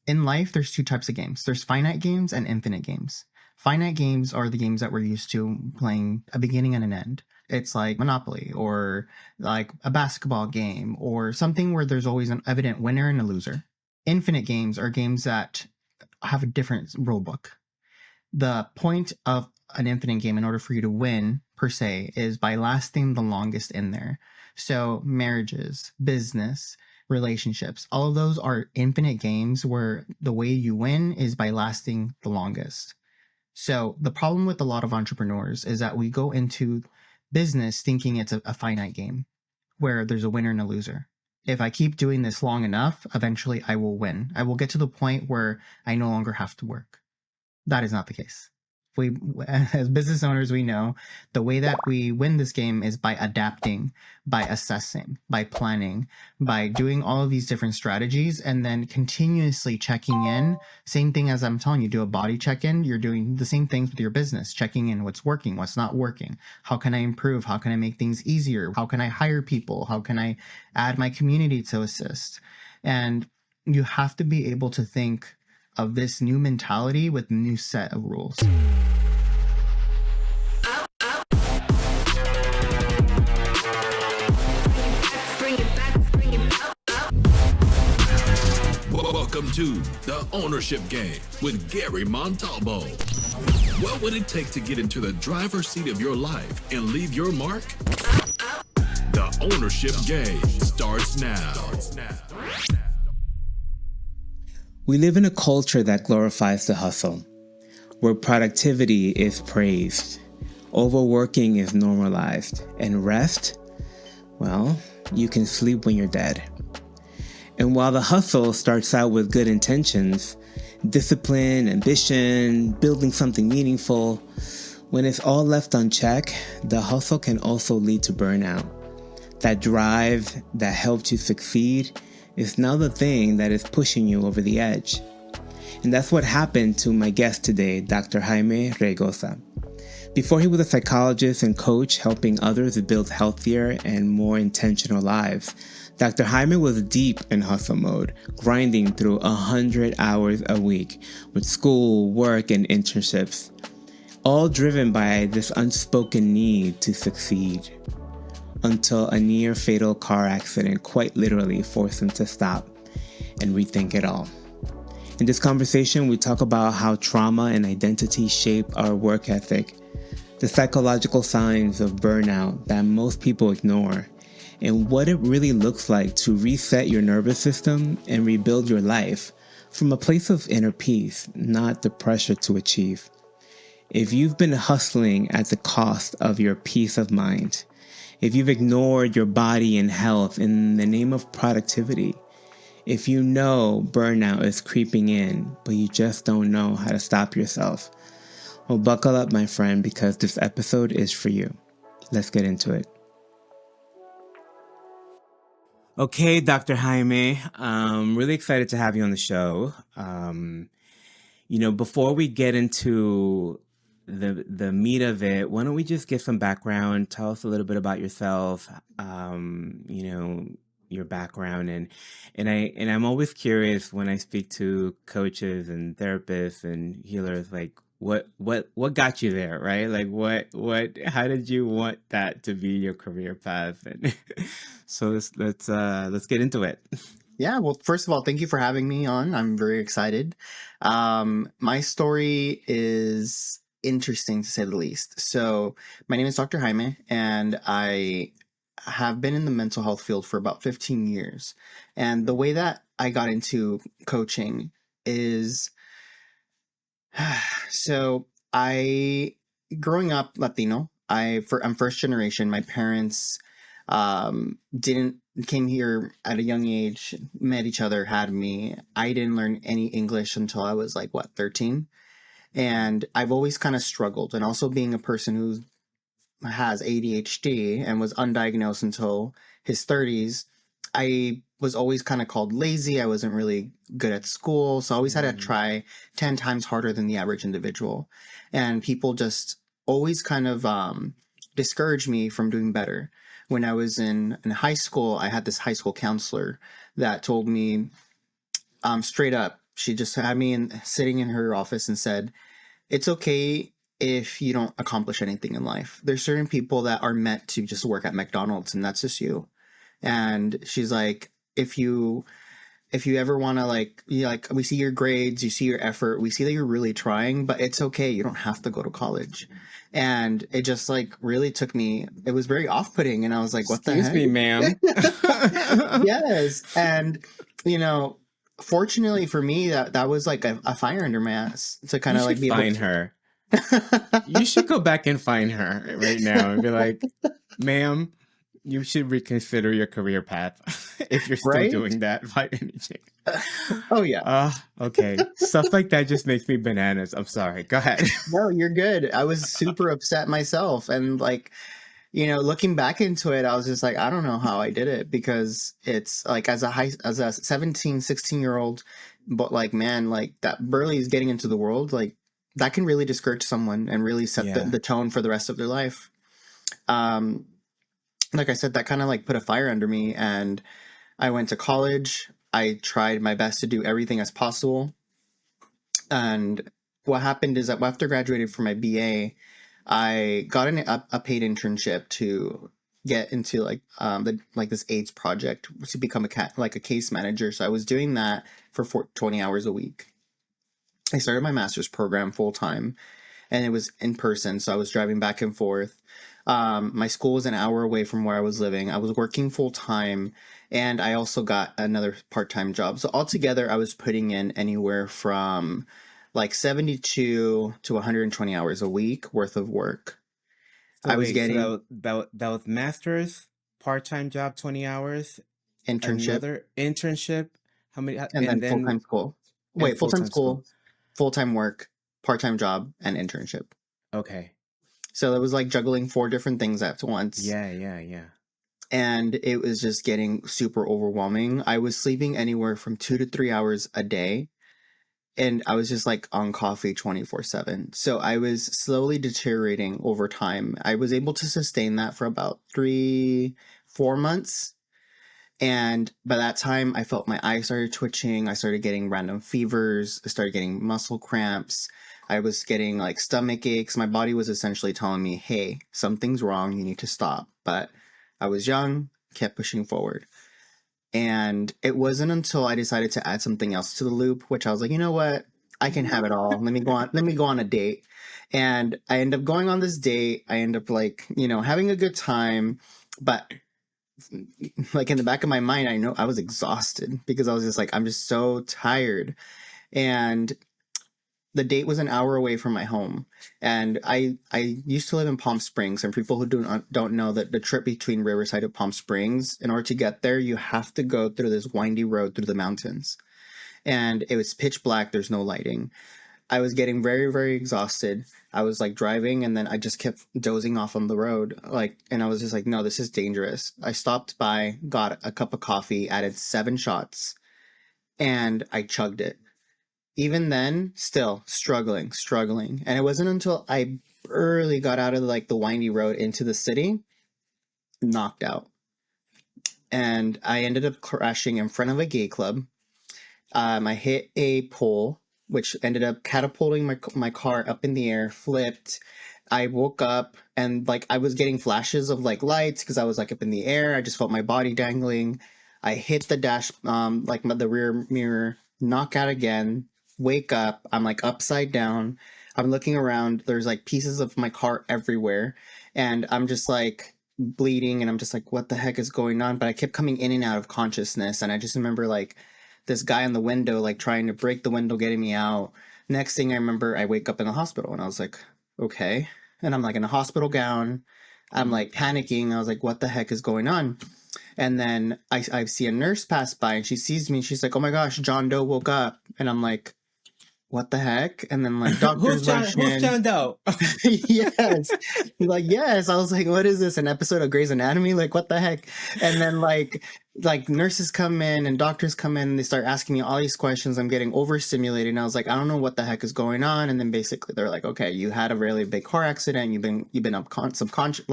In life, there's two types of games. There's finite games and infinite games. Finite games are the games that we're used to playing a beginning and an end. It's like Monopoly or like a basketball game or something where there's always an evident winner and a loser. Infinite games are games that have a different rule book. The point of an infinite game, in order for you to win per se, is by lasting the longest in there. So marriages, business, relationships, all of those are infinite games where the way you win is by lasting the longest. So the problem with a lot of entrepreneurs is that we go into business thinking it's a finite game where there's a winner and a loser. If I keep doing this long enough, eventually I will win. I will get to the point where I no longer have to work. That is not the case. We, as business owners, we know the way that we win this game is by adapting, by assessing, by planning, by doing all of these different strategies, and then continuously checking in. Same thing as I'm telling you, do a body check in. You're doing the same things with your business, checking in what's working, what's not working. How can I improve? How can I make things easier? How can I hire people? How can I add my community to assist? And you have to be able to think of this new mentality with a new set of rules. Welcome to The Ownership Game with Gary Montalvo. What would it take to get into the driver's seat of your life and leave your mark? The Ownership Game starts now. We live in a culture that glorifies the hustle, where productivity is praised, overworking is normalized, and rest, well, you can sleep when you're dead. And while the hustle starts out with good intentions, discipline, ambition, building something meaningful, when it's all left unchecked, the hustle can also lead to burnout. That drive that helped you succeed is now the thing that is pushing you over the edge. And that's what happened to my guest today, Dr. Jaime Raygoza. Before he was a psychologist and coach helping others build healthier and more intentional lives, Dr. Jaime was deep in hustle mode, grinding through 100 hours a week with school, work, and internships, all driven by this unspoken need to succeed, until a near-fatal car accident quite literally forced him to stop and rethink it all. In this conversation, we talk about how trauma and identity shape our work ethic, the psychological signs of burnout that most people ignore, and what it really looks like to reset your nervous system and rebuild your life from a place of inner peace, not the pressure to achieve. If you've been hustling at the cost of your peace of mind, if you've ignored your body and health in the name of productivity, if you know burnout is creeping in, but you just don't know how to stop yourself, well, buckle up, my friend, because this episode is for you. Let's get into it. Okay, Dr. Jaime, I'm really excited to have you on the show. Before we get into the meat of it, why don't we just get some background? Tell us a little bit about yourself, your background, and I'm always curious when I speak to coaches and therapists and healers, like what got you there, right? Like how did you want that to be your career path? And so let's get into it. Yeah, well, first of all, thank you for having me on. I'm very excited. My story is interesting to say the least. So, my name is Dr. Jaime, and I have been in the mental health field for about 15 years. And the way that I got into coaching is so growing up Latino, I'm first generation. My parents didn't came here at a young age, met each other, had me. I didn't learn any English until I was 13. And I've always kind of struggled. And also being a person who has ADHD and was undiagnosed until his 30s, I was always kind of called lazy. I wasn't really good at school. So I always had to try 10 times harder than the average individual. And people just always kind of discouraged me from doing better. When I was in high school, I had this high school counselor that told me straight up, She just had me sitting in her office and said, it's okay if you don't accomplish anything in life. There's certain people that are meant to just work at McDonald's, and that's just you. And she's like, if you ever want to like we see your grades, you see your effort, we see that you're really trying, but it's okay, you don't have to go to college. And it just like really took me, it was very off-putting, and I was like, what the Excuse heck? me, ma'am. Yes. And you know, fortunately for me, that was like a fire under my ass to kind You of like should be able find her. You should go back and find her right now and be like, ma'am, you should reconsider your career path if you're still right. doing that by any chance. Oh yeah. Okay. Stuff like that just makes me bananas. I'm sorry. Go ahead. No, you're good. I was super upset myself, and like, you know, looking back into it, I was just like, I don't know how I did it, because it's like as a 17, 16-year old, but like, man, like that Burley is getting into the world, like that can really discourage someone and really set Yeah. the tone for the rest of their life. Like I said, that kind of like put a fire under me, and I went to college. I tried my best to do everything as possible. And what happened is that after graduating from my BA, I got a paid internship to get into like this AIDS project to become a case manager. So I was doing that for 20 hours a week. I started my master's program full time, and it was in person. So I was driving back and forth. My school was an hour away from where I was living. I was working full time, and I also got another part-time job. So altogether, I was putting in anywhere from like 72 to 120 hours a week worth of work. So I was wait, getting so that was master's, part-time job, 20 hours, internship another internship. How many? and And then then full-time school. and Wait, full-time full-time school. school, full-time work, part-time job, and internship. Okay. So it was like juggling 4 different things at once. Yeah. And it was just getting super overwhelming. I was sleeping anywhere from 2 to 3 hours a day, and I was just like on coffee 24/7. So I was slowly deteriorating over time. I was able to sustain that for about 3-4 months. And by that time, I felt my eyes started twitching. I started getting random fevers. I started getting muscle cramps. I was getting like stomach aches. My body was essentially telling me, hey, something's wrong. You need to stop. But I was young, kept pushing forward. And it wasn't until I decided to add something else to the loop, which I was like, you know what? I can have it all. Let me go on a date. And I end up going on this date. I end up like, you know, having a good time. But like in the back of my mind, I know I was exhausted, because I was just like, I'm just so tired. And the date was an hour away from my home. And I used to live in Palm Springs, and people who don't know that the trip between Riverside and Palm Springs, in order to get there, you have to go through this windy road through the mountains. And it was pitch black, there's no lighting. I was getting very, very exhausted. I was like driving, and then I just kept dozing off on the road. And I was just like, no, this is dangerous. I stopped by, got a cup of coffee, added 7 shots, and I chugged it. Even then, still struggling. And it wasn't until I barely got out of like the windy road into the city, knocked out. And I ended up crashing in front of a gay club. I hit a pole, which ended up catapulting my car up in the air, flipped. I woke up, and like I was getting flashes of like lights because I was like up in the air. I just felt my body dangling. I hit the dash, the rear mirror, knock out again, wake up. I'm like upside down. I'm looking around. There's like pieces of my car everywhere, and I'm just like bleeding, and I'm just like, what the heck is going on? But I kept coming in and out of consciousness, and I just remember like this guy on the window, like trying to break the window, getting me out. Next thing I remember, I wake up in the hospital, and I was like, okay. And I'm like in a hospital gown. I'm like panicking. I was like, what the heck is going on? And then I see a nurse pass by, and she sees me. She's like, oh my gosh, John Doe woke up. And I'm like, what the heck? And then like doctors rush in. Who's John Doe? Yes. He's like, yes. I was like, what is this? An episode of Grey's Anatomy? Like, what the heck? And then like nurses come in and doctors come in, and they start asking me all these questions. I'm getting overstimulated. And I was like, I don't know what the heck is going on. And then basically they're like, okay, you had a really big car accident. You've been subconscious,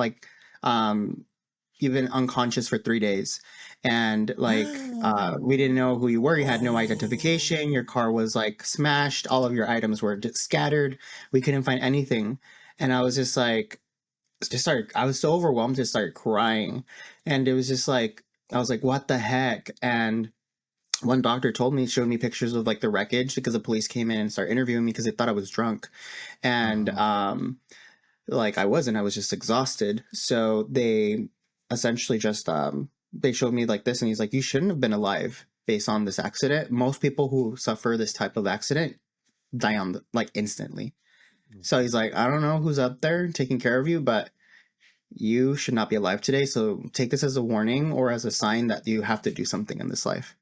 you've been unconscious for 3 days, and like we didn't know who you were. You had no identification. Your car was like smashed. All of your items were just scattered. We couldn't find anything, and I was just like, just started. I was so overwhelmed, just started crying, and it was just like I was like, what the heck? And one doctor showed me pictures of like the wreckage because the police came in and started interviewing me because they thought I was drunk, and like I wasn't. I was just exhausted. So they essentially just they showed me like this, and he's like, you shouldn't have been alive based on this accident. Most people who suffer this type of accident die on like instantly. So he's like, I don't know who's up there taking care of you, but you should not be alive today. So take this as a warning or as a sign that you have to do something in this life.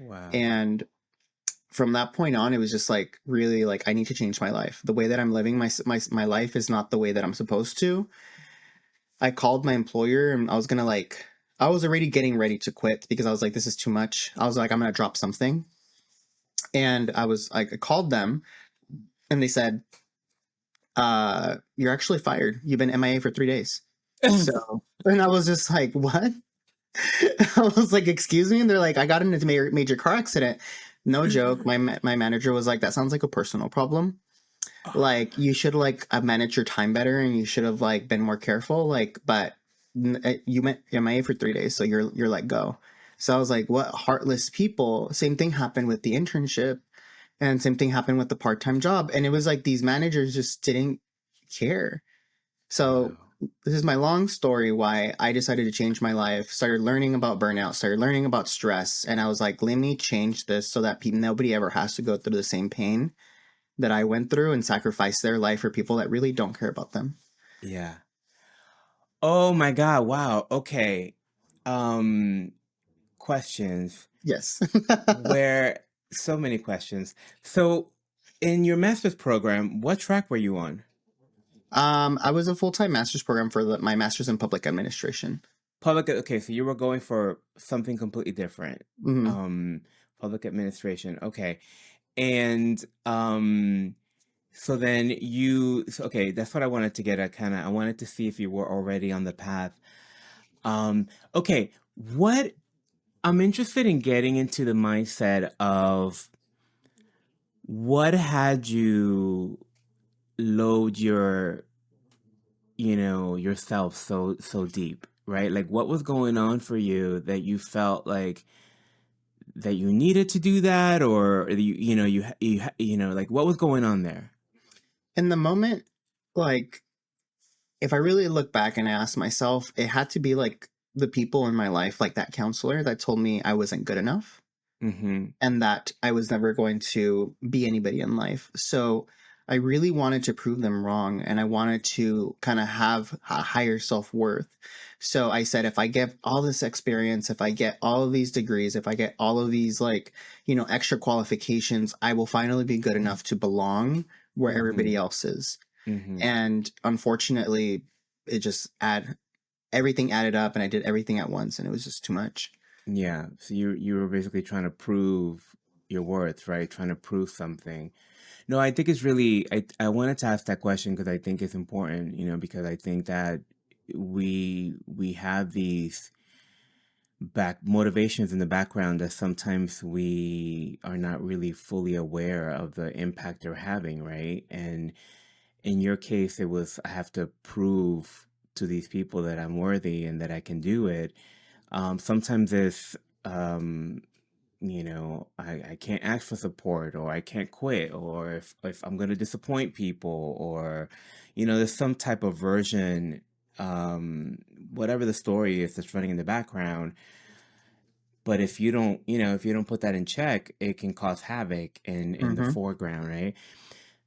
Wow. And from that point on, it was just like really like I need to change my life. The way that I'm living my life is not the way that I'm supposed to. I called my employer and I was gonna like I was already getting ready to quit because I was like, this is too much. I was like, I'm gonna drop something. And I was like, I called them and they said, you're actually fired. You've been MIA for 3 days. So and I was just like, what? I was like, excuse me? And they're like, I got into a major car accident. No joke. My manager was like, that sounds like a personal problem. Like, you should like manage your time better, and you should have like been more careful. Like, but you went MIA for 3 days, so you're let go. So I was like, what heartless people. Same thing happened with the internship, and same thing happened with the part-time job. And it was like these managers just didn't care. So this is my long story why I decided to change my life, started learning about burnout, started learning about stress. And I was like, let me change this so that nobody ever has to go through the same pain that I went through and sacrifice their life for people that really don't care about them. Yeah. Oh my God. Wow. Okay. Questions. Yes. Where so many questions. So in your master's program, what track were you on? I was a full-time master's program for my master's in public administration. Okay, so you were going for something completely different. Mm-hmm. Public administration. Okay. And so then okay, that's what I wanted to get at I wanted to see if you were already on the path. Okay, I'm interested in getting into the mindset of what had you load yourself so deep, right? Like what was going on for you that you felt like that you needed to do that, or like what was going on there? In the moment, like, if I really look back and I ask myself, it had to be like the people in my life, like that counselor that told me I wasn't good enough and that I was never going to be anybody in life. So I really wanted to prove them wrong, and I wanted to kind of have a higher self-worth. So I said, if I get all this experience, if I get all of these degrees, if I get all of these like, extra qualifications, I will finally be good enough to belong where everybody else is. And unfortunately, it just everything added up, and I did everything at once, and it was just too much. Yeah. So you were basically trying to prove your worth, right? Trying to prove something. No, I think it's really I wanted to ask that question because I think it's important, because I think that we have these back motivations in the background that sometimes we are not really fully aware of the impact they're having, right? And in your case, it was I have to prove to these people that I'm worthy and that I can do it. Sometimes it's I can't ask for support, or I can't quit, or if I'm going to disappoint people, or there's some type of version, whatever the story is that's running in the background. But if you don't put that in check, it can cause havoc in the foreground, right?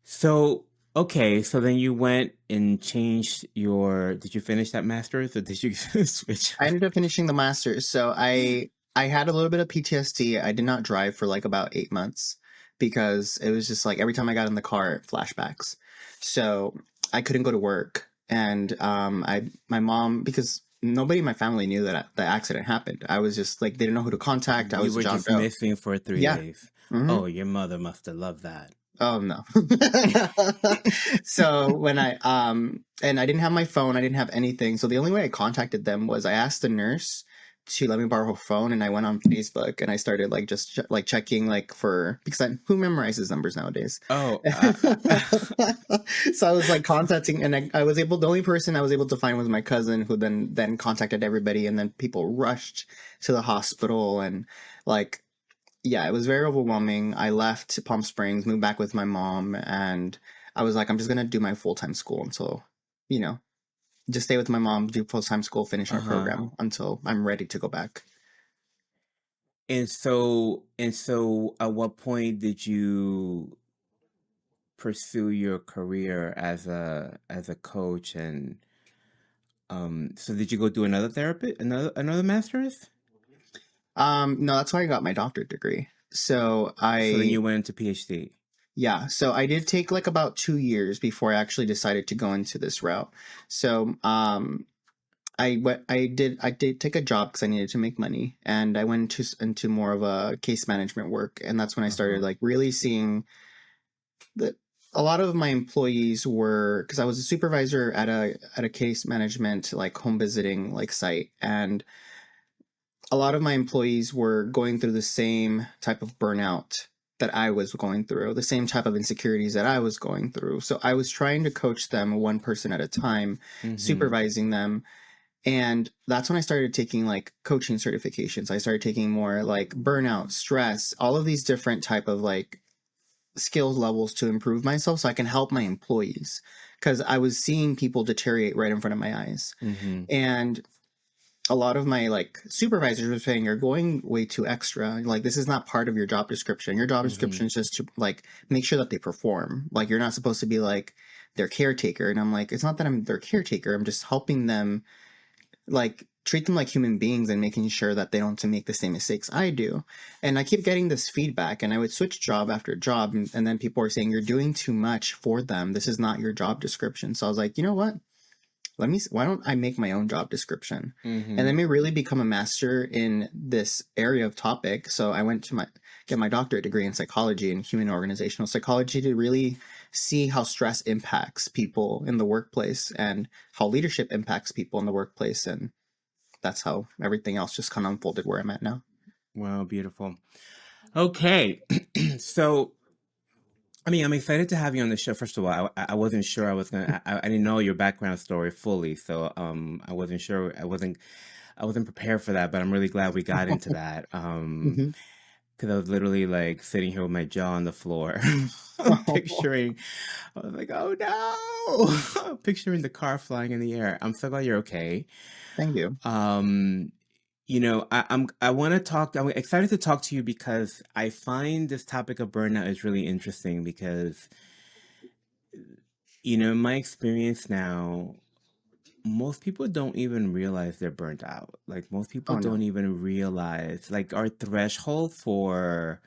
So okay, so then you went and changed did you finish that master's, or did you switch? I ended up finishing the master's. So I had a little bit of PTSD. I did not drive for like about 8 months because it was just like every time I got in the car, flashbacks. So I couldn't go to work. And my mom, because nobody in my family knew that the accident happened. I was just like, they didn't know who to contact. I You was were jobbed just out. missing for 3 Yeah. days. Hmm. Oh, your mother must have loved that. Oh no. So when and I didn't have my phone, I didn't have anything. So the only way I contacted them was I asked the nurse to let me borrow her phone, and I went on Facebook and I started like just like checking like for because who memorizes numbers nowadays? Oh, So I was like contacting, and I was able. The only person I was able to find was my cousin, who then contacted everybody, and then people rushed to the hospital, and like yeah, it was very overwhelming. I left Palm Springs, moved back with my mom, and I was like, I'm just gonna do my full time school until, you know, just stay with my mom, do full time school, finish our uh-huh. program until I'm ready to go back. And so at what point did you pursue your career as a coach, and so did you go do another therapy, another master's? No, that's why I got my doctorate degree. So So then I you went into PhD. Yeah, so I did take like about 2 years before I actually decided to go into this route. So I did take a job because I needed to make money, and I went into more of a case management work, and that's when I started Uh-huh. like really seeing that a lot of my employees were because I was a supervisor at a case management like home visiting like site, and a lot of my employees were going through the same type of burnout that I was going through, the same type of insecurities that I was going through. So I was trying to coach them one person at a time, Mm-hmm. supervising them. And that's when I started taking like coaching certifications. I started taking more like burnout, stress, all of these different type of like skills levels to improve myself so I can help my employees because I was seeing people deteriorate right in front of my eyes. Mm-hmm. And a lot of my like supervisors were saying you're going way too extra, like this is not part of your job description. Your job Mm-hmm. description is just to like make sure that they perform. Like you're not supposed to be like their caretaker. And I'm like, it's not that I'm their caretaker, I'm just helping them, like treat them like human beings and making sure that they don't to make the same mistakes I do. And I keep getting this feedback, and I would switch job after job, and then people are saying you're doing too much for them, this is not your job description. So I was like, you know what, why don't I make my own job description and Mm-hmm. let me really become a master in this area of topic. So I went to get my doctorate degree in psychology and human organizational psychology to really see how stress impacts people in the workplace and how leadership impacts people in the workplace. And that's how everything else just kind of unfolded where I'm at now. Wow, beautiful. Okay. So, I mean, I'm excited to have you on the show. First of all, I wasn't sure I was gonna. I didn't know your background story fully, so I wasn't sure. I wasn't prepared for that, but I'm really glad we got into that. Hmm. Because I was literally like sitting here with my jaw on the floor, picturing. I was like, oh no, picturing the car flying in the air. I'm so glad you're okay. Thank you. Um, I want to talk. I'm excited to talk to you because I find this topic of burnout is really interesting because, in my experience now, most people don't even realize they're burnt out. Like most people Oh don't no. even realize like our threshold for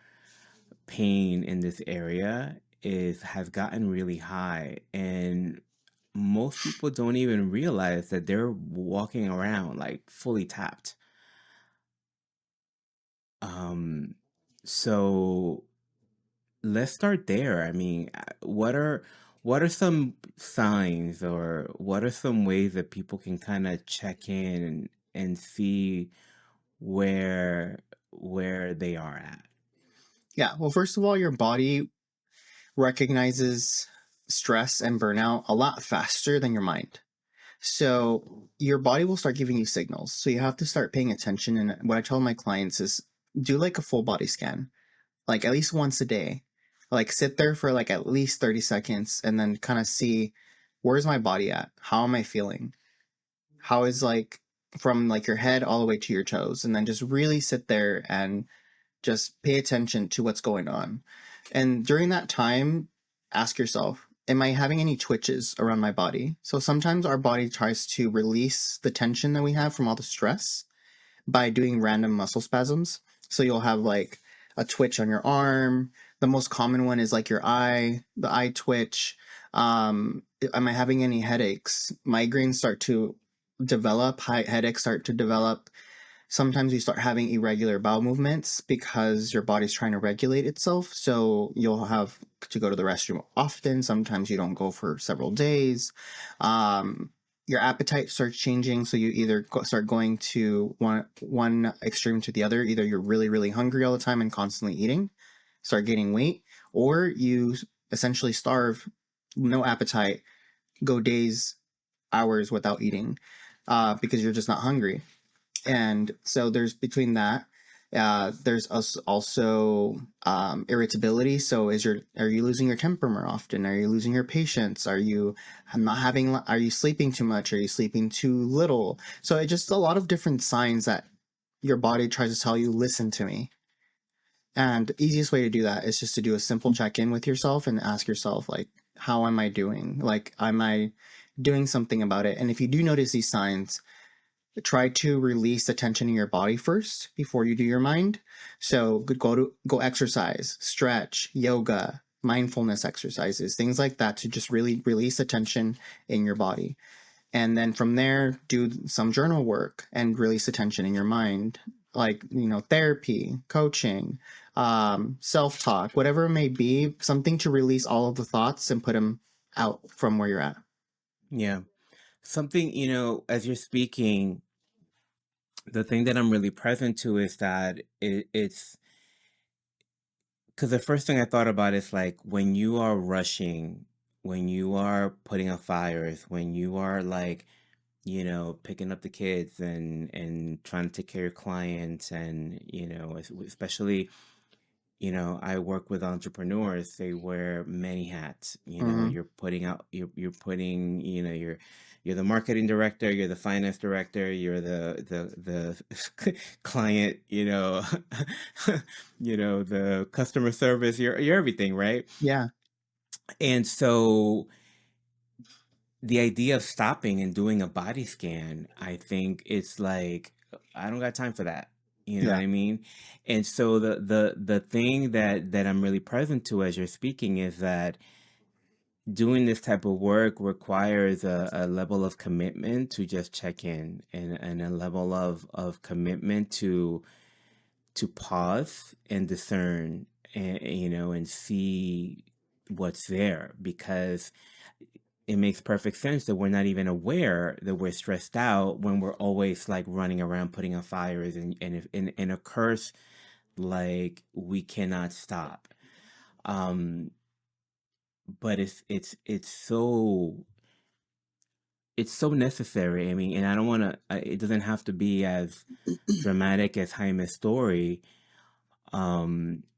pain in this area is has gotten really high, and most people don't even realize that they're walking around like fully tapped. Um, so let's start there. I mean, what are some signs, or what are some ways that people can kind of check in and see where they are at? Yeah, well, first of all, your body recognizes stress and burnout a lot faster than your mind. So your body will start giving you signals. So you have to start paying attention. And what I tell my clients is do like a full body scan, like at least once a day. Like sit there for like at least 30 seconds and then kind of see where's my body at? How am I feeling? How is like from like your head all the way to your toes? And then just really sit there and just pay attention to what's going on. And during that time, ask yourself, am I having any twitches around my body? So sometimes our body tries to release the tension that we have from all the stress by doing random muscle spasms. So you'll have like a twitch on your arm. The most common one is like the eye twitch. Am I having any headaches? Migraines start to develop, headaches start to develop. Sometimes you start having irregular bowel movements because your body's trying to regulate itself. So you'll have to go to the restroom often. Sometimes you don't go for several days. Um, your appetite starts changing. So you either start going to one extreme to the other. Either you're really, really hungry all the time and constantly eating, start gaining weight, or you essentially starve, no appetite, go days, hours without eating because you're just not hungry. And so there's between that. There's also irritability. So are you losing your temper more often? Are you losing your patience? Are you not having? Are you sleeping too much? Are you sleeping too little? So it's just a lot of different signs that your body tries to tell you, listen to me. And the easiest way to do that is just to do a simple check in with yourself and ask yourself, like, how am I doing? Like, am I doing something about it? And if you do notice these signs, try to release the tension in your body first before you do your mind. So go exercise, stretch, yoga, mindfulness exercises, things like that to just really release the tension in your body. And then from there, do some journal work and release the tension in your mind, like, therapy, coaching, self-talk, whatever it may be, something to release all of the thoughts and put them out from where you're at. Yeah. Something, as you're speaking, the thing that I'm really present to is that it's because the first thing I thought about is like when you are rushing, when you are putting out fires, when you are like, picking up the kids and trying to take care of your clients, and especially, I work with entrepreneurs. They wear many hats. Mm-hmm. You're putting out, you're putting, you're the marketing director, you're the finance director, you're the client, the customer service, you're everything, right? Yeah. And so the idea of stopping and doing a body scan, I think it's like, I don't got time for that. You know what Yeah. I mean? And so the thing that I'm really present to as you're speaking is that doing this type of work requires a level of commitment to just check in, and a level of commitment to pause and discern, and see what's there, because it makes perfect sense that we're not even aware that we're stressed out when we're always like running around putting out fires, and a curse, like we cannot stop. Um, but it's so necessary. I mean, and I don't want to. It doesn't have to be as dramatic as Jaime's story.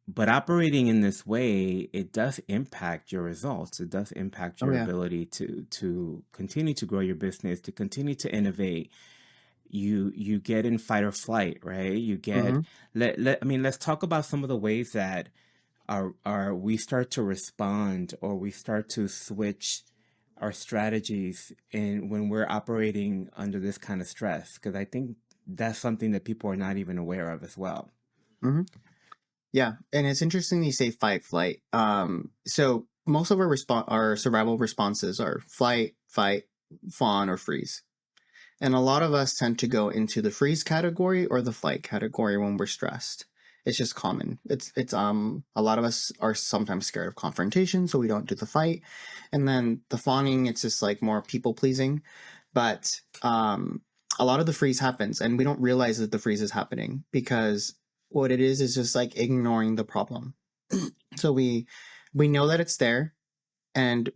But operating in this way, it does impact your results. It does impact Oh your yeah. ability to continue to grow your business, to continue to innovate. You get in fight or flight, right? You get Mm-hmm. I mean, let's talk about some of the ways that are we start to respond, or we start to switch our strategies in when we're operating under this kind of stress, because I think that's something that people are not even aware of as well. Mm-hmm. Yeah, and it's interesting you say fight, flight. So most of our survival responses are flight, fight, fawn, or freeze. And a lot of us tend to go into the freeze category or the flight category when we're stressed. It's just common. It's a lot of us are sometimes scared of confrontation, so we don't do the fight. And then the fawning, it's just like more people pleasing. But a lot of the freeze happens and we don't realize that the freeze is happening because what it is just like ignoring the problem. So we know that it's there and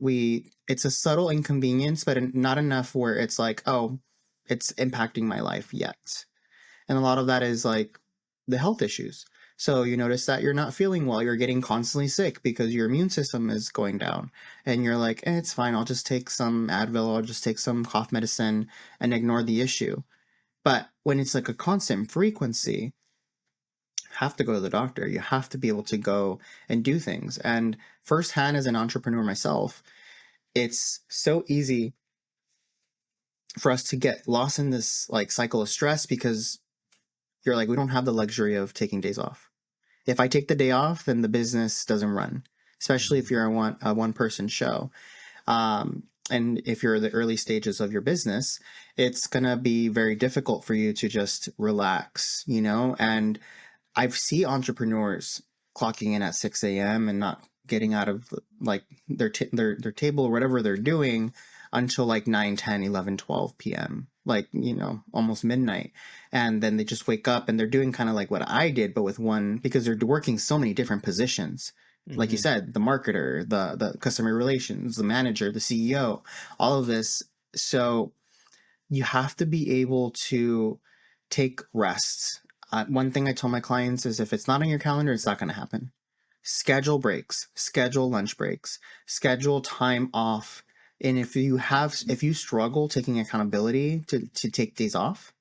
it's a subtle inconvenience but not enough where it's like, oh, it's impacting my life yet. And a lot of that is like the health issues. So you notice that you're not feeling well, you're getting constantly sick because your immune system is going down, and you're like, it's fine, I'll just take some Advil, I'll just take some cough medicine and ignore the issue. But when it's like a constant frequency, have to go to the doctor. You have to be able to go and do things. And firsthand as an entrepreneur myself, it's so easy for us to get lost in this like cycle of stress because you're like, we don't have the luxury of taking days off. If I take the day off, then the business doesn't run, especially if you're a one person show. And if you're the early stages of your business, it's going to be very difficult for you to just relax, you know? And I've seen entrepreneurs clocking in at 6 a.m. and not getting out of like their table or whatever they're doing until like 9, 10, 11, 12 p.m. Like, you know, almost midnight. And then they just wake up and they're doing kind of like what I did, but with one, because they're working so many different positions. Like you Mm-hmm. said, the marketer, the customer relations, the manager, the CEO, all of this. So you have to be able to take rests. One thing I tell my clients is if it's not on your calendar, it's not going to happen. Schedule breaks, schedule lunch breaks, schedule time off. And if you struggle taking accountability to take days off,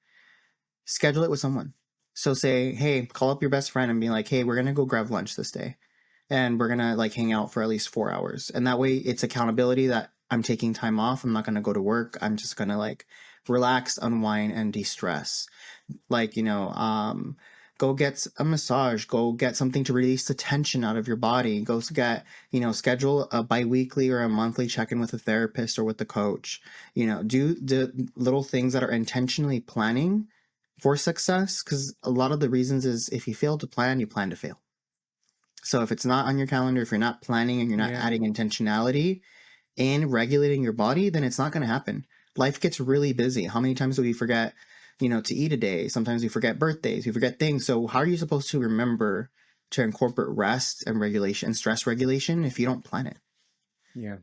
schedule it with someone. So say, hey, call up your best friend and be like, hey, we're going to go grab lunch this day and we're going to like hang out for at least 4 hours. And that way it's accountability that I'm taking time off. I'm not going to go to work. I'm just going to like relax, unwind, and de-stress. Like, go get a massage, go get something to release the tension out of your body, go get, schedule a biweekly or a monthly check-in with a therapist or with the coach. Do the little things that are intentionally planning for success, because a lot of the reasons is if you fail to plan, you plan to fail. So if it's not on your calendar, if you're not planning and you're not Yeah. adding intentionality and regulating your body, then it's not going to happen. Life gets really busy. How many times do we forget, to eat a day? Sometimes we forget birthdays, we forget things. So how are you supposed to remember to incorporate rest and regulation and stress regulation if you don't plan it? Yeah.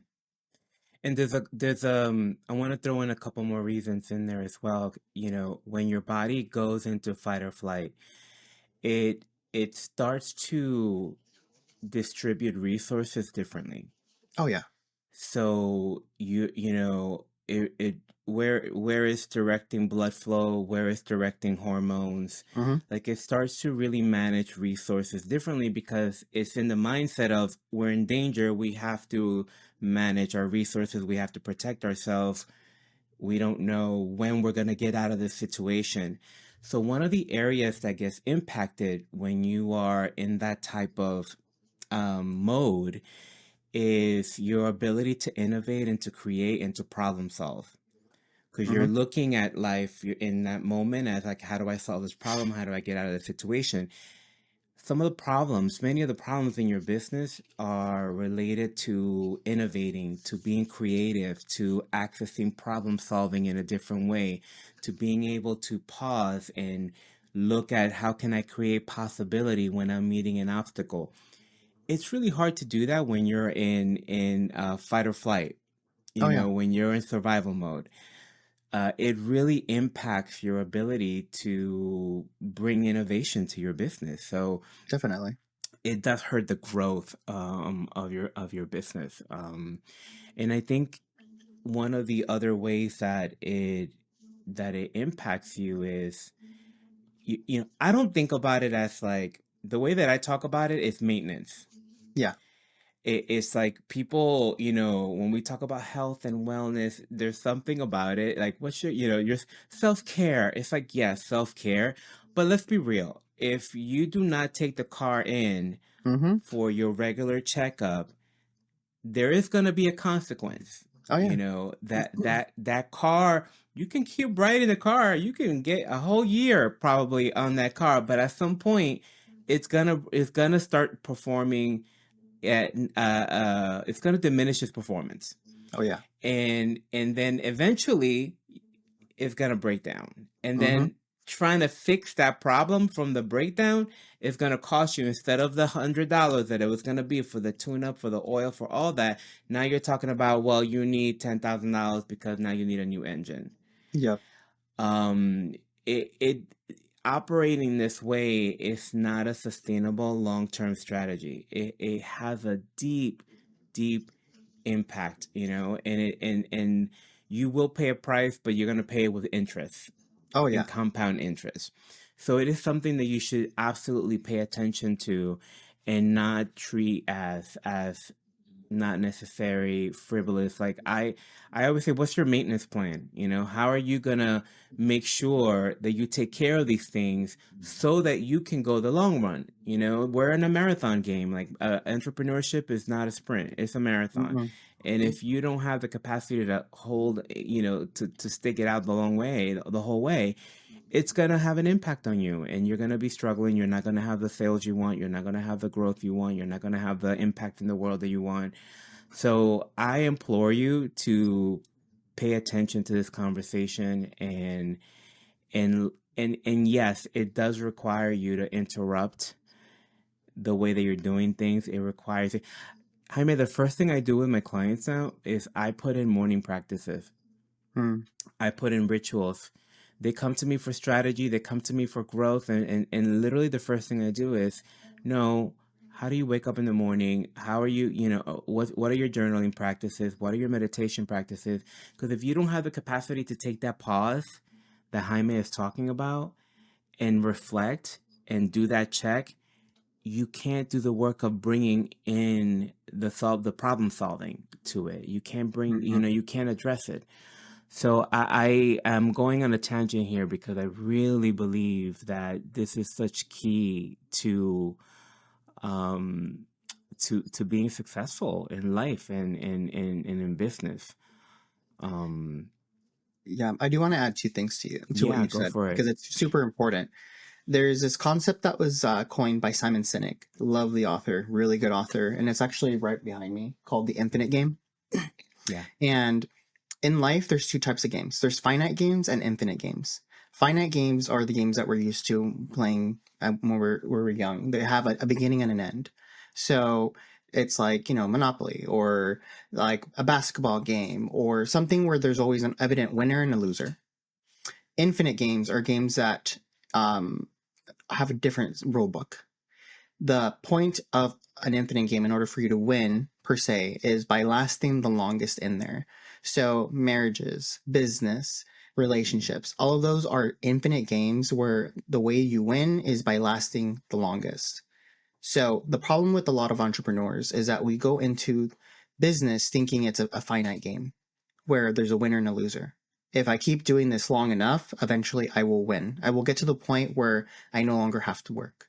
And there's I want to throw in a couple more reasons in there as well. You know, when your body goes into fight or flight, it it starts to distribute resources differently. Oh yeah. So you know it where is directing blood flow, where is directing hormones, Mm-hmm. like it starts to really manage resources differently because it's in the mindset of we're in danger, we have to manage our resources, we have to protect ourselves, we don't know when we're going to get out of this situation. So one of the areas that gets impacted when you are in that type of mode is your ability to innovate and to create and to problem solve. Because you're Mm-hmm. looking at life in that moment as like, how do I solve this problem? How do I get out of the situation? Some of the problems, many of the problems in your business are related to innovating, to being creative, to accessing problem solving in a different way, to being able to pause and look at how can I create possibility when I'm meeting an obstacle. It's really hard to do that when you're in fight or flight. Oh You yeah, know, when you're in survival mode, it really impacts your ability to bring innovation to your business. So definitely. it does hurt the growth of your business. And I think one of the other ways that it impacts you is you know, I don't think about it as like the way that I talk about it is maintenance. Yeah. It's like people, you know, when we talk about health and wellness, there's something about it. Like, what's your, you know, your self care? It's like, yeah, self care. But let's be real. If you do not take the car in Mm-hmm. for your regular checkup, there is going to be a consequence. Oh You yeah. know, that car, you can keep riding the car. You can get a whole year probably on that car, but at some point, it's gonna start performing at it's going to diminish its performance, Oh yeah. and then eventually it's going to break down, and Mm-hmm. then trying to fix that problem from the breakdown is going to cost you, instead of the $100 that it was going to be for the tune up, for the oil, for all that, now you're talking about, well, you need $10,000 because now you need a new engine. Yep. um it operating this way is not a sustainable long-term strategy. It has a deep impact, you know, and you will pay a price, but you're going to pay it with interest Oh and yeah. compound interest. So it is something that you should absolutely pay attention to and not treat as not necessary, frivolous. Like I always say, what's your maintenance plan? How are you gonna make sure that you take care of these things so that you can go the long run? We're in a marathon game. Like entrepreneurship is not a sprint; it's a marathon. Mhm. And if you don't have the capacity to hold, to stick it out the long way, the whole way, it's going to have an impact on you, and you're going to be struggling. You're not going to have the sales you want. You're not going to have the growth you want. You're not going to have the impact in the world that you want. So I implore you to pay attention to this conversation, and yes, it does require you to interrupt the way that you're doing things. It requires it. Jaime, the first thing I do with my clients now is I put in morning practices. Mm. I put in rituals. They come to me for strategy. They come to me for growth. And literally the first thing I do is, no, how do you wake up in the morning? How are you, what are your journaling practices? What are your meditation practices? Because if you don't have the capacity to take that pause that Jaime is talking about and reflect and do that check, you can't do the work of bringing in the problem solving to it. You can't bring, Mhm. you can't address it. So I am going on a tangent here because I really believe that this is such key um, to being successful in life and in business. Um, Yeah, I do want to add two things to what yeah, you go said for it. because it's super important. There's this concept that was coined by Simon Sinek, lovely author, really good author, and it's actually right behind me, called The Infinite Game. Yeah. And in life, there's two types of games. There's finite games and infinite games. Finite games are the games that we're used to playing when we're young. They have a beginning and an end. So it's like, Monopoly or like a basketball game or something where there's always an evident winner and a loser. Infinite games are games that um, have a different rule book. The point of an infinite game, in order for you to win per se, is by lasting the longest in there. So marriages, business, relationships, all of those are infinite games where the way you win is by lasting the longest. So the problem with a lot of entrepreneurs is that we go into business thinking it's a finite game where there's a winner and a loser. If I keep doing this long enough, eventually I will win. I will get to the point where I no longer have to work.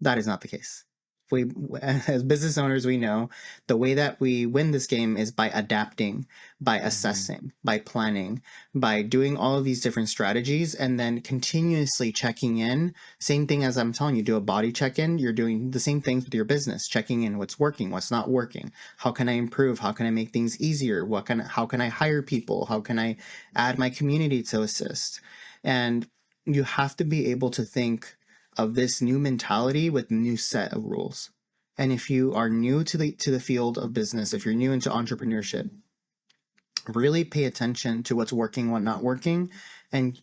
That is not the case. We, as business owners, we know the way that we win this game is by adapting, by Hmm. assessing, by planning, by doing all of these different strategies, and then continuously checking in. Same thing as I'm telling you, do a body check in. You're doing the same things with your business, checking in what's working, what's not working. How can I improve? How can I make things easier? How can I hire people? How can I add my community to assist? And you have to be able to think of this new mentality with new set of rules. And if you are new to the field of business, if you're new into entrepreneurship, really pay attention to what's working, what not working, and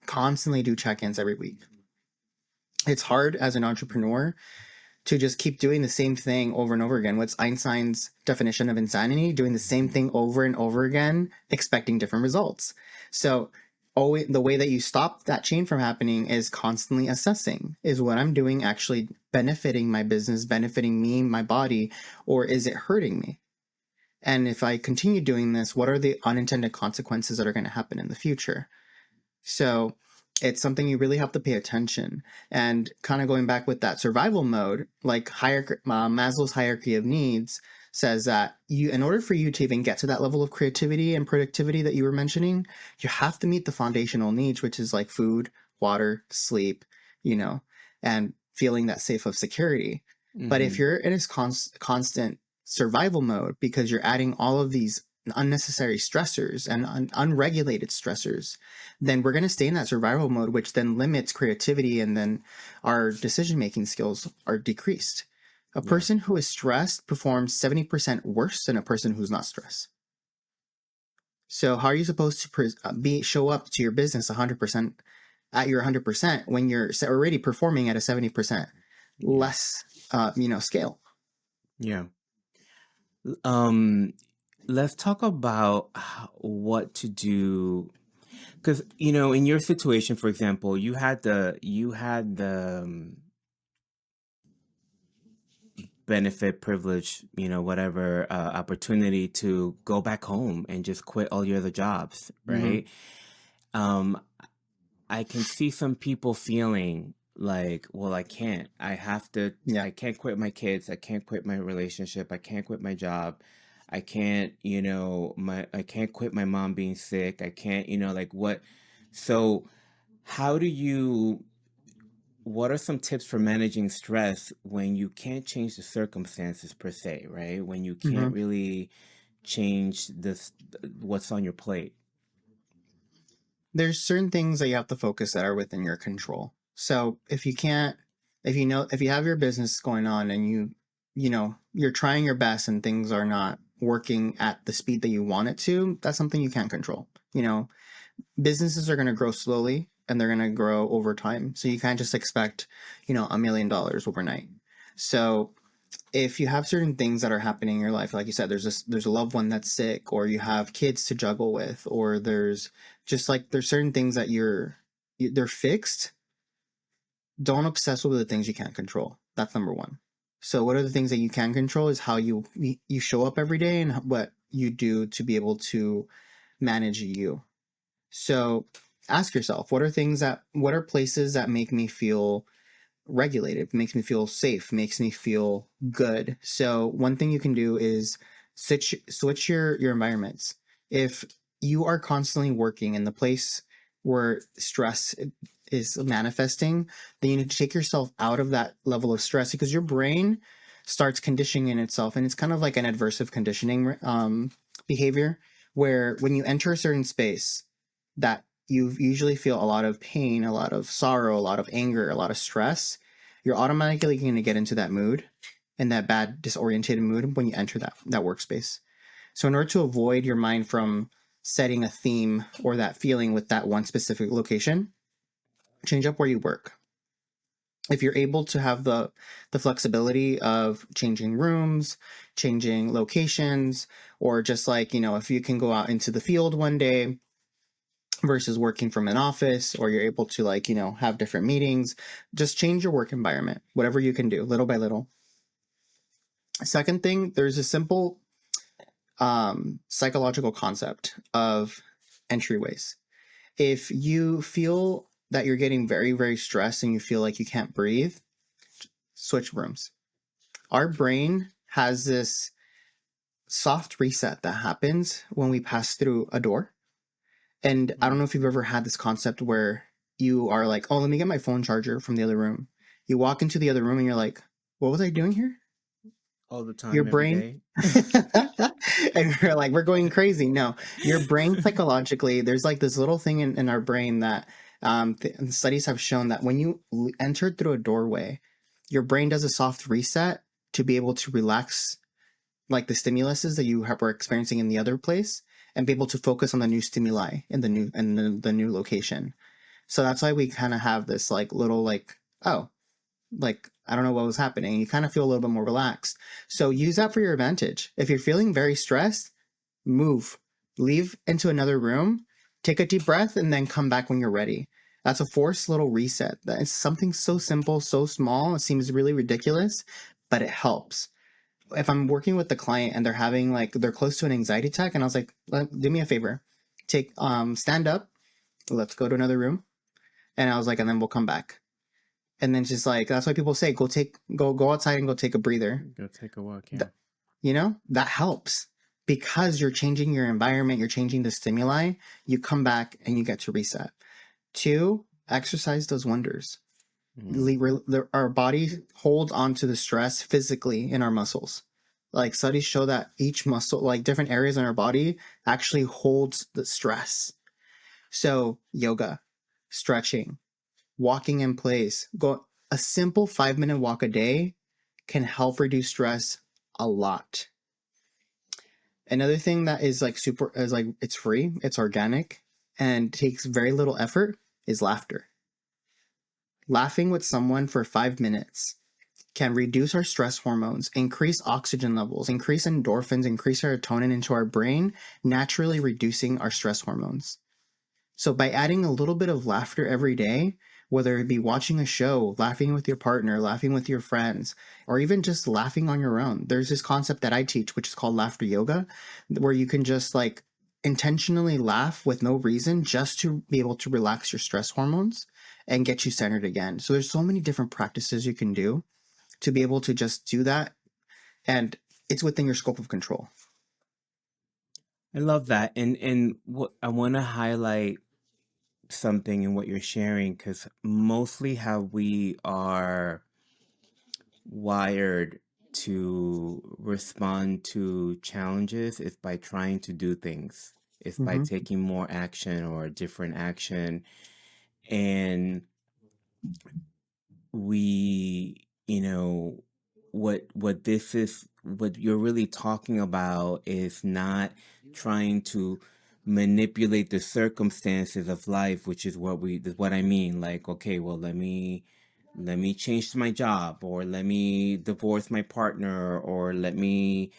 constantly do check-ins every week. It's hard as an entrepreneur to just keep doing the same thing over and over again. What's Einstein's definition of insanity? Doing the same thing over and over again, expecting different results. So always the way that you stop that chain from happening is constantly assessing. Is what I'm doing actually benefiting my business, benefiting me, my body, or is it hurting me? And if I continue doing this, what are the unintended consequences that are going to happen in the future? So it's something you really have to pay attention. And kind of going back with that survival mode, like Maslow's hierarchy of needs says that in order for you to even get to that level of creativity and productivity that you were mentioning, you have to meet the foundational needs, which is like food, water, sleep, and feeling that safe of security. But if Hmm. you're in this constant survival mode because you're adding all of these unnecessary stressors and unregulated stressors, then we're going to stay in that survival mode, which then limits creativity, and then our decision making skills are decreased. A Yeah. person who is stressed performs 70% worse than a person who's not stressed. So how are you supposed to show up to your business 100% at your 100% when you're already performing at a 70% Yeah. less scale? Yeah. Um, let's talk about what to do. Because in your situation, for example, you had the benefit, privilege, whatever opportunity to go back home and just quit all your other jobs, right? Um, I can see some people feeling like, well, I can't. Yeah. I can't quit my kids. I can't quit my relationship. I can't quit my job. I can't, I can't quit my mom being sick. I can't, like what? So, how do you, what are some tips for managing stress when you can't change the circumstances per se, right? When you hmm can't really change what's on your plate? There's certain things that you have to focus that are within your control. So if you can't, if you have your business going on and you're trying your best and things are not working at the speed that you want it to, that's something you can't control. Businesses are going to grow slowly and they're going to grow over time. So you can't just expect, $1 million overnight. So if you have certain things that are happening in your life, like you said, there's a loved one that's sick, or you have kids to juggle with, or there's certain things that they're fixed. Don't obsess over the things you can't control. That's number one. So what are the things that you can control is how you show up every day and what you do to be able to manage you. So ask yourself, what are places that make me feel regulated, makes me feel safe, makes me feel good. So one thing you can do is switch your environments. If you are constantly working in the place where stress is manifesting, then you need to take yourself out of that level of stress, because your brain starts conditioning itself, and it's kind of like an adversive conditioning behavior, where when you enter a certain space that you usually feel a lot of pain, a lot of sorrow, a lot of anger, a lot of stress, you're automatically going to get into that mood, and that bad, disorientated mood when you enter that workspace. So in order to avoid your mind from setting a theme or that feeling with that one specific location, change up where you work. If you're able to have the flexibility of changing rooms, changing locations, or just like, if you can go out into the field one day versus working from an office, or you're able to have different meetings, just change your work environment, whatever you can do little by little. Second thing, there's a simple psychological concept of entryways. If you feel that you're getting very, very stressed and you feel like you can't breathe, switch rooms. Our brain has this soft reset that happens when we pass through a door. And I don't know if you've ever had this concept where you are like, oh, let me get my phone charger from the other room. You walk into the other room and you're like, what was I doing here? All the time, Your every brain. day. And you're like, we're going crazy. No, your brain psychologically, there's like this little thing in our brain that studies have shown that when you enter through a doorway, your brain does a soft reset to be able to relax like the stimuluses that you were experiencing in the other place, and be able to focus on the new stimuli in the new location. So that's why we kind of have this like little oh, I don't know what was happening. You kind of feel a little bit more relaxed. So use that for your advantage. If you're feeling very stressed, move, leave into another room, take a deep breath, and then come back when you're ready. That's a forced little reset. That is something so simple, so small. It seems really ridiculous, but it helps. If I'm working with the client and they're having they're close to an anxiety attack, and I was like, do me a favor, stand up, let's go to another room. And I was like, and then we'll come back. And then just that's why people say, go outside and go take a breather. Go take a walk. Yeah. That helps, because you're changing your environment, you're changing the stimuli, you come back and you get to reset. 2, exercise does wonders. Our body holds onto the stress physically in our muscles. Studies show that each muscle, different areas in our body, actually holds the stress. So yoga, stretching, walking in place, a simple 5-minute walk a day can help reduce stress a lot. Another thing that is it's free, it's organic, and takes very little effort is laughter. Laughing with someone for 5 minutes can reduce our stress hormones, increase oxygen levels, increase endorphins, increase serotonin into our brain, naturally reducing our stress hormones. So by adding a little bit of laughter every day, whether it be watching a show, laughing with your partner, laughing with your friends, or even just laughing on your own. There's this concept that I teach, which is called laughter yoga, where you can just like intentionally laugh with no reason just to be able to relax your stress hormones and get you centered again. So there's so many different practices you can do to be able to just do that, and it's within your scope of control. I love that. And what I want to highlight something in what you're sharing, because mostly how we are wired to respond to challenges is by trying to do things. It's by Mm-hmm. taking more action or a different action. And we, what this is, what you're really talking about is not trying to manipulate the circumstances of life, which is what I mean. Like, okay, well, let me change my job, or let me divorce my partner, or let me,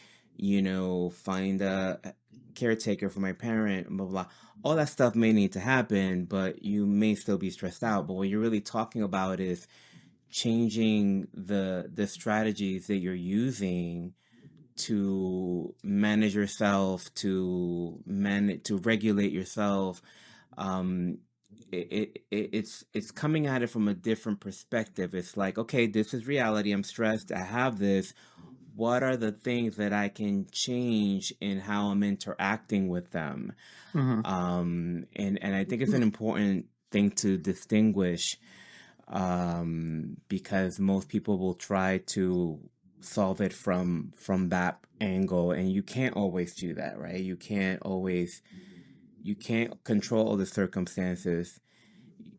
find a caretaker for my parent, blah, blah, blah. All that stuff may need to happen, but you may still be stressed out. But what you're really talking about is changing the strategies that you're using to manage yourself, to regulate yourself. um it's coming at it from a different perspective. It's like, okay, this is reality, I'm stressed, I have this. What are the things that I can change in how I'm interacting with them? Mm-hmm. And I think it's an important thing to distinguish, because most people will try to solve it from that angle, and you can't always do that, right? You can't control all the circumstances,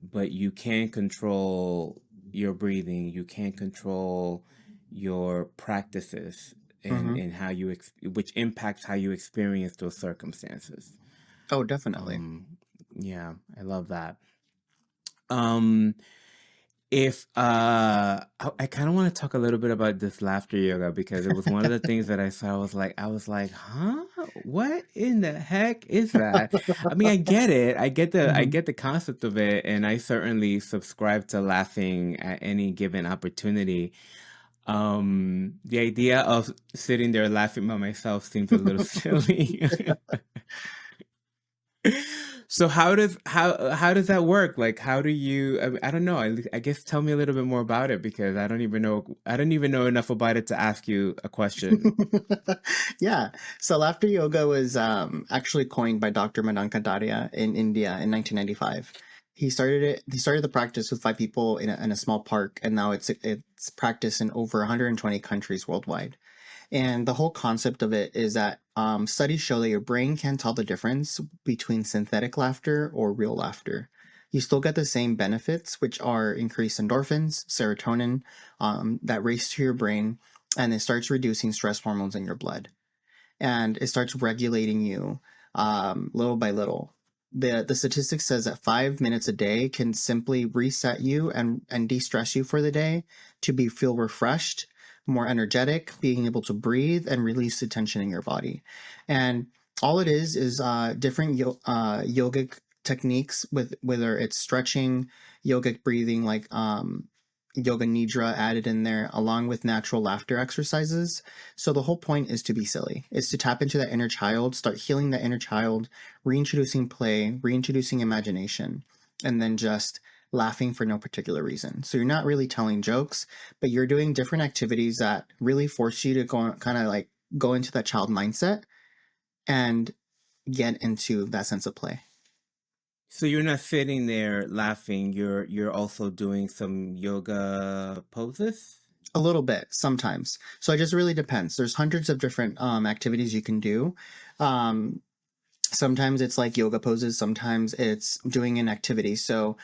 but you can control your breathing, you can control your practices, Mm-hmm. and which impacts how you experience those circumstances. Oh, definitely. um yeah, I love that. um If I kind of want to talk a little bit about this laughter yoga, because it was one of the things that I saw. I was like, huh? What in the heck is that? I mean, I get it. I Mm-hmm. get the concept of it, and I certainly subscribe to laughing at any given opportunity. The idea of sitting there laughing by myself seems a little silly. So how does that work? Like, how do you? I don't know. I guess tell me a little bit more about it, because I don't even know enough about it to ask you a question. Yeah. So laughter yoga was actually coined by Dr. Madan Kataria in India in 1995. He started it. He started the practice with five people in a small park, and now it's practiced in over 120 countries worldwide. And the whole concept of it is that studies show that your brain can't tell the difference between synthetic laughter or real laughter. You still get the same benefits, which are increased endorphins, serotonin, that race to your brain, and it starts reducing stress hormones in your blood, and it starts regulating you little by little. The statistic says that 5 minutes a day can simply reset you and de-stress you for the day to feel refreshed, more energetic, being able to breathe and release the tension in your body. And all it is different yogic techniques, with whether it's stretching, yogic breathing, like yoga nidra added in there, along with natural laughter exercises. So the whole point is to be silly. It's to tap into that inner child, start healing that inner child, reintroducing play, reintroducing imagination, and then just laughing for no particular reason. So you're not really telling jokes, but you're doing different activities that really force you to go into that child mindset and get into that sense of play. So you're not sitting there laughing. You're also doing some yoga poses. A little bit sometimes. So it just really depends. There's hundreds of different activities you can do. Um, Sometimes it's like yoga poses, sometimes it's doing an activity. So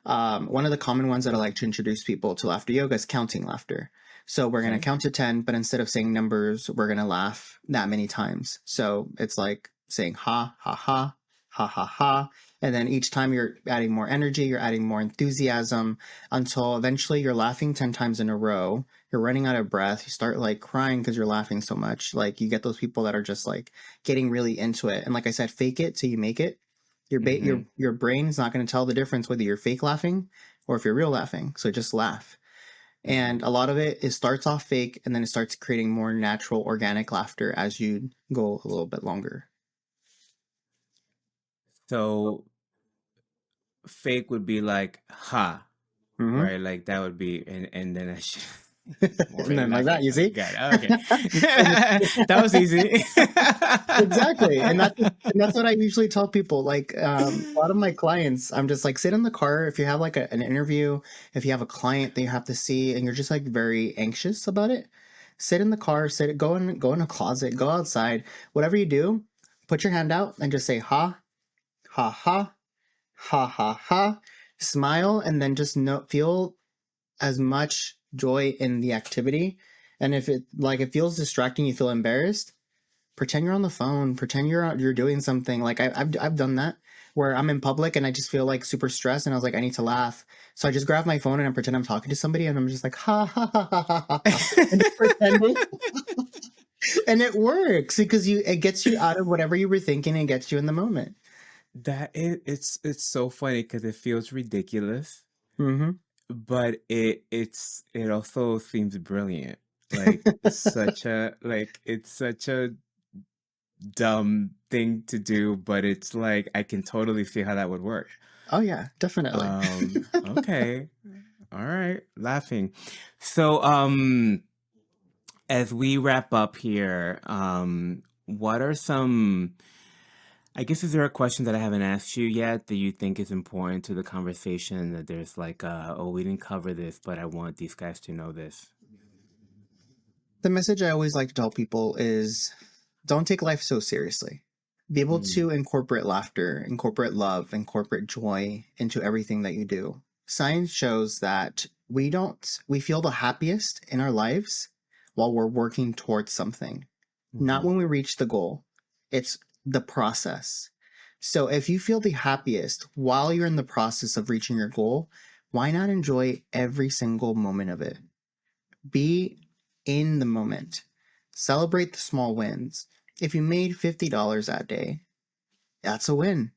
one of the common ones that I like to introduce people to laughter yoga is counting laughter. So we're going to Okay. count to 10, but instead of saying numbers, we're going to laugh that many times. So it's like saying ha, ha, ha, ha, ha, ha. And then each time you're adding more energy, you're adding more enthusiasm, until eventually you're laughing 10 times in a row. You're running out of breath. You start like crying because you're laughing so much. Like you get those people that are just like getting really into it. And like I said, fake it till you make it. Your Mm-hmm. brain is not going to tell the difference whether you're fake laughing, or if you're real laughing. So just laugh. And a lot of it starts off fake and then it starts creating more natural, organic laughter as you go a little bit longer. So fake would be like ha, Mm-hmm. right? Like that would be, and then I should more And then like that, laughing. you Okay, see? got it. Okay, And that was easy. exactly. And that's what I usually tell people. Like a lot of my clients, I'm just like sit in the car if you have like an interview, if you have a client that you have to see and you're just like very anxious about it, sit in the car, go in a closet, go outside, whatever you do, put your hand out and just say ha, ha ha, ha ha ha, smile and then just feel as much joy in the activity. And if it feels distracting, you feel embarrassed, pretend you're on the phone, pretend you're doing something. Like I've done that where I'm in public and I just feel like super stressed and I was like I need to laugh, so I just grab my phone and I pretend I'm talking to somebody and I'm just like ha ha ha ha ha ha, ha, and just pretending, and it works because it gets you out of whatever you were thinking and gets you in the moment. It's so funny because it feels ridiculous, Mm-hmm. but it also seems brilliant. Like it's such a dumb thing to do, but it's like I can totally see how that would work. Oh yeah, definitely. Okay. All right. Laughing. So, as we wrap up here, what are some, I guess, is there a question that I haven't asked you yet that you think is important to the conversation that there's like, oh, we didn't cover this, but I want these guys to know this? The message I always like to tell people is don't take life so seriously. Be able Mm, to incorporate laughter, incorporate love, incorporate joy into everything that you do. Science shows that we feel the happiest in our lives while we're working towards something, not mhm. when we reach the goal. It's the process. So if you feel the happiest while you're in the process of reaching your goal, why not enjoy every single moment of it? Be in the moment. Celebrate the small wins. If you made $50 that day, that's a win.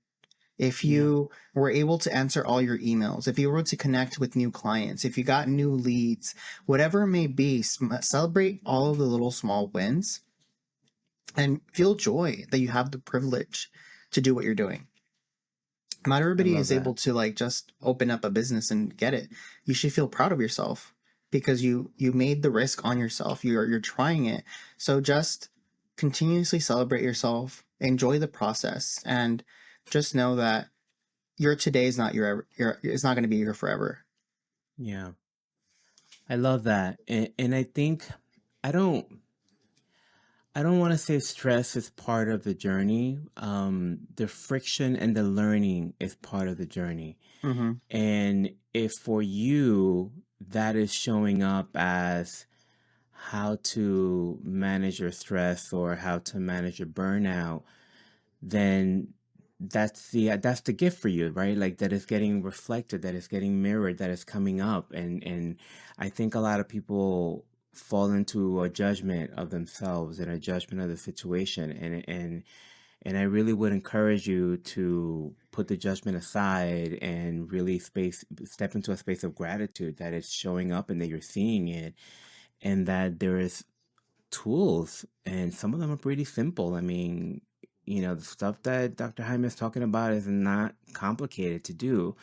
If Yeah. you were able to answer all your emails, if you were able to connect with new clients, if you got new leads, whatever it may be, celebrate all of the little small wins and feel joy that you have the privilege to do what you're doing. Not I everybody love is that. able to like just open up a business and get it. You should feel proud of yourself because you made the risk on yourself. You're trying it. So just continuously celebrate yourself, enjoy the process, and just know that your today is not your it's not going to be your forever. Yeah. I love that. And I think I don't I don't want to say stress is part of the journey. The friction and the learning is part of the journey. Mm-hmm. And if for you that is showing up as how to manage your stress or how to manage your burnout, then that's the gift for you, right? Like that is getting reflected, that is getting mirrored, that is coming up. And I think a lot of people fall into a judgment of themselves and a judgment of the situation. And I really would encourage you to put the judgment aside and really step into a space of gratitude that it's showing up and that you're seeing it, and that there is tools, and some of them are pretty simple. I mean, the stuff that Dr. Jaime is talking about is not complicated to do.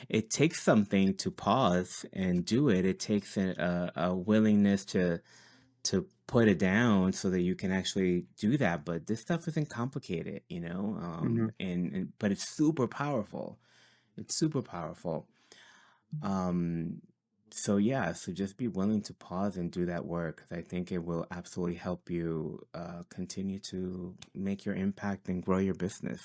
It takes something to pause and do it. It takes a willingness to put it down so that you can actually do that. But this stuff isn't complicated, Mm-hmm. and but it's super powerful. It's super powerful. Um, so yeah, so just be willing to pause and do that work, 'cause I think it will absolutely help you continue to make your impact and grow your business.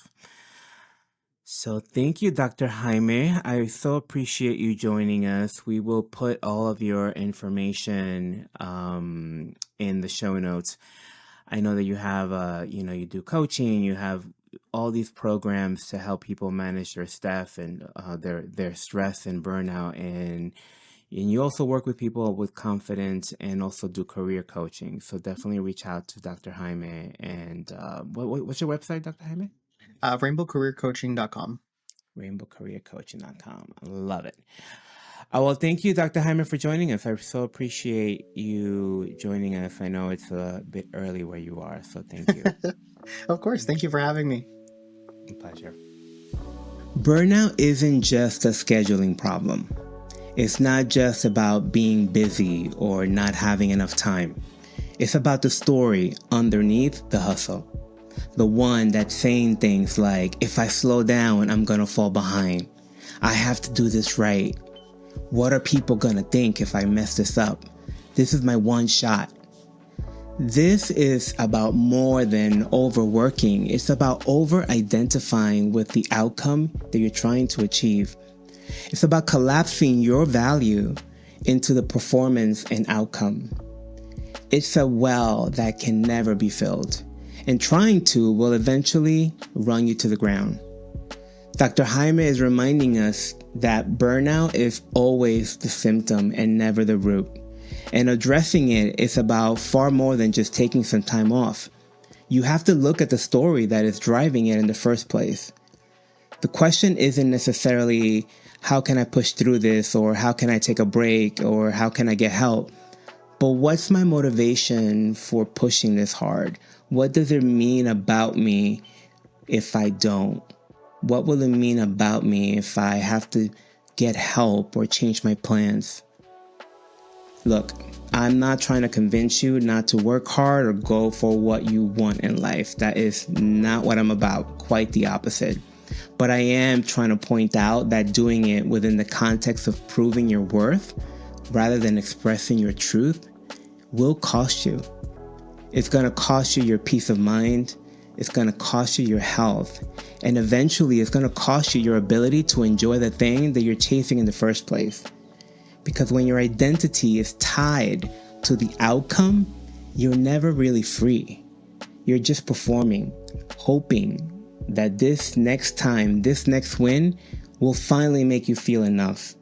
So thank you, Dr. Jaime. I so appreciate you joining us. We will put all of your information in the show notes. I know that you have, you do coaching, you have all these programs to help people manage their staff and their stress and burnout, and you also work with people with confidence and also do career coaching. So definitely reach out to Dr. Jaime. And what's your website, Dr. Jaime? RainbowCareerCoaching.com. RainbowCareerCoaching.com. I love it. Well, thank you, Dr. Jaime, for joining us. I so appreciate you joining us. I know it's a bit early where you are, so thank you. Of course. Thank you for having me. A pleasure. Burnout isn't just a scheduling problem. It's not just about being busy or not having enough time. It's about the story underneath the hustle. The one that's saying things like, if I slow down, I'm gonna fall behind. I have to do this right. What are people gonna think if I mess this up? This is my one shot. This is about more than overworking. It's about over-identifying with the outcome that you're trying to achieve. It's about collapsing your value into the performance and outcome. It's a well that can never be filled, and trying to will eventually run you to the ground. Dr. Jaime is reminding us that burnout is always the symptom and never the root. And addressing it is about far more than just taking some time off. You have to look at the story that is driving it in the first place. The question isn't necessarily, how can I push through this, or how can I take a break, or how can I get help? But what's my motivation for pushing this hard? What does it mean about me if I don't? What will it mean about me if I have to get help or change my plans? Look, I'm not trying to convince you not to work hard or go for what you want in life. That is not what I'm about. Quite the opposite. But I am trying to point out that doing it within the context of proving your worth rather than expressing your truth will cost you. It's going to cost you your peace of mind. It's going to cost you your health. And eventually it's going to cost you your ability to enjoy the thing that you're chasing in the first place. Because when your identity is tied to the outcome, you're never really free. You're just performing, hoping that this next time, this next win will finally make you feel enough.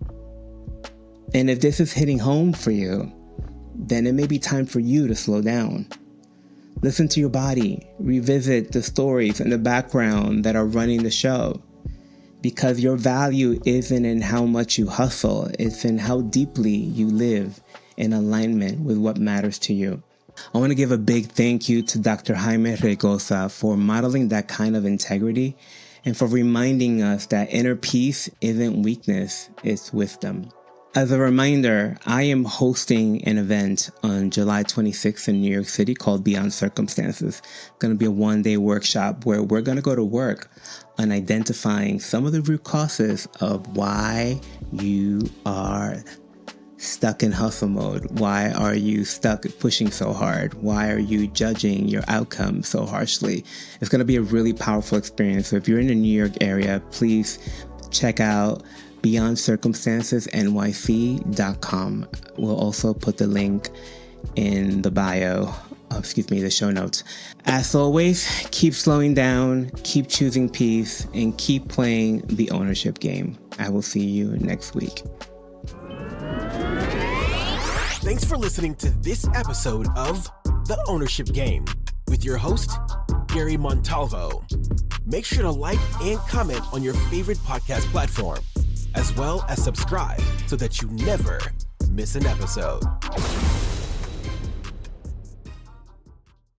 And if this is hitting home for you, then it may be time for you to slow down. Listen to your body, revisit the stories in the background that are running the show. Because your value isn't in how much you hustle, it's in how deeply you live in alignment with what matters to you. I want to give a big thank you to Dr. Jaime Raygoza for modeling that kind of integrity and for reminding us that inner peace isn't weakness, it's wisdom. As a reminder, I am hosting an event on July 26th in New York City called Beyond Circumstances. It's going to be a one-day workshop where we're going to go to work on identifying some of the root causes of why you are stuck in hustle mode. Why are you stuck pushing so hard? Why are you judging your outcome so harshly? It's going to be a really powerful experience. So if you're in the New York area, please check out beyondcircumstancesnyc.com. We'll also put the link in the the show notes. As always, keep slowing down, keep choosing peace, and keep playing the ownership game. I will see you next week. Thanks for listening to this episode of The Ownership Game with your host, Gary Montalvo. Make sure to like and comment on your favorite podcast platform, as well as subscribe so that you never miss an episode.